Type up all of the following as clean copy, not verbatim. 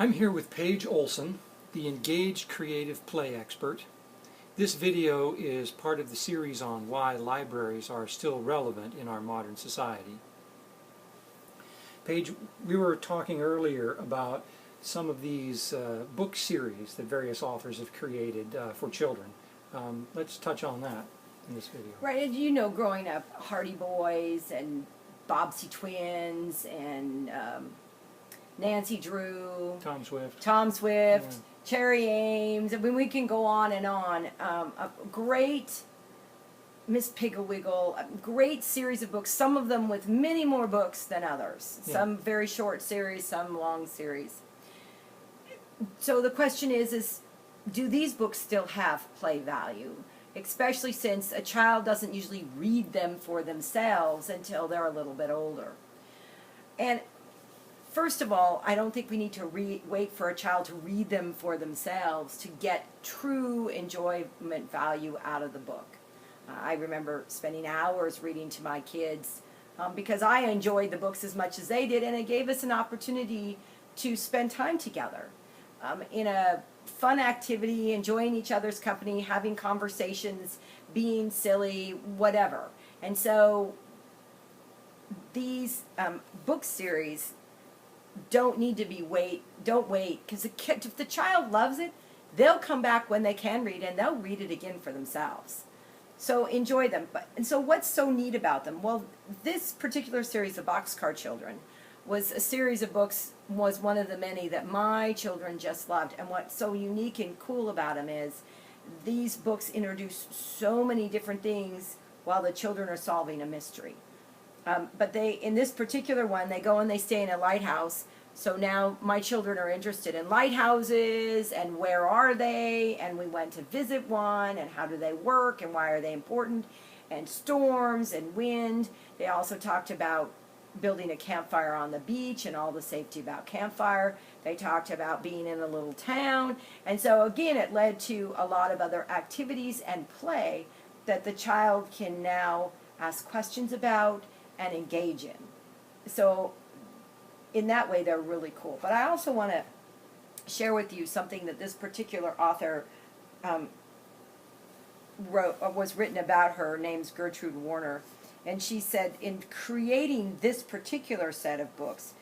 I'm here with Paige Olson, the Engaged Creative Play Expert. This video is part of the series on why libraries are still relevant in our modern society. Paige, we were talking earlier about some of these book series that various authors have created for children. Let's touch on that in this video. Right, and you know, growing up, Hardy Boys and Bobbsey Twins and Nancy Drew, Tom Swift, yeah. Cherry Ames. I mean, we can go on and on. A great Miss Pigglewiggle, a great series of books, some of them with many more books than others. Yeah. Some very short series, some long series. So the question is do these books still have play value? Especially since a child doesn't usually read them for themselves until they're a little bit older. And first of all, I don't think we need to wait for a child to read them for themselves to get true enjoyment value out of the book. I remember spending hours reading to my kids because I enjoyed the books as much as they did, and it gave us an opportunity to spend time together in a fun activity, enjoying each other's company, having conversations, being silly, whatever. And so these book series don't need to be don't wait, because if the child loves it, they'll come back when they can read, and they'll read it again for themselves. So enjoy them. And so what's so neat about them? Well, this particular series, The Boxcar Children, was a series of books, was one of the many that my children just loved. And what's so unique and cool about them is these books introduce so many different things while the children are solving a mystery. But in this particular one, they go and they stay in a lighthouse. So now my children are interested in lighthouses and where are they, and we went to visit one, and how do they work, and why are they important, and storms and wind. They also talked about building a campfire on the beach and all the safety about campfire. They talked about being in a little town. And so again, it led to a lot of other activities and play that the child can now ask questions about and engage in. So in that way, they're really cool. But I also want to share with you something that this particular author was written about. Her name's Gertrude Warner. And she said in creating this particular set of books,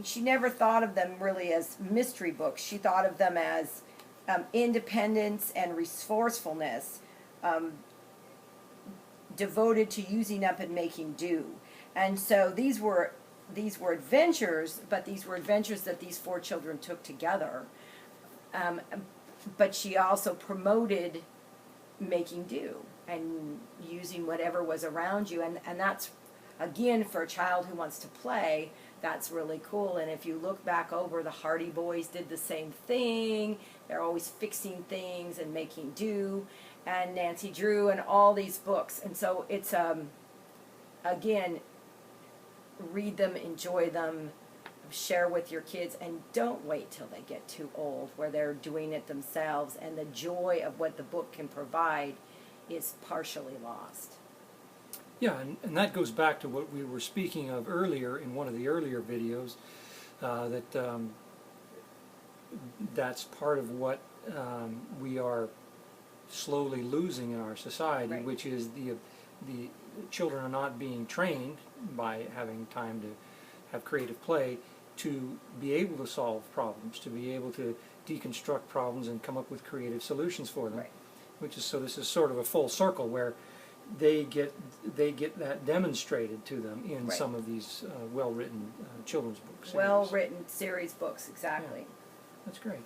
she never thought of them really as mystery books. She thought of them as independence and resourcefulness, devoted to using up and making do. And so these were adventures, but these were adventures that these four children took together. But she also promoted making do and using whatever was around you. And that's, again, for a child who wants to play, that's really cool. And if you look back over, the Hardy Boys did the same thing. They're always fixing things and making do. And Nancy Drew and all these books. And so it's, again, read them, enjoy them, share with your kids, and don't wait till they get too old where they're doing it themselves and the joy of what the book can provide is partially lost. Yeah, and that goes back to what we were speaking of earlier in one of the earlier videos, that's part of what we are slowly losing in our society, right. Which is the children are not being trained by having time to have creative play to be able to solve problems, to be able to deconstruct problems and come up with creative solutions for them. Right. So this is sort of a full circle where they get that demonstrated to them in right. Some of these well-written children's books. Well-written series books, exactly. Yeah. That's great.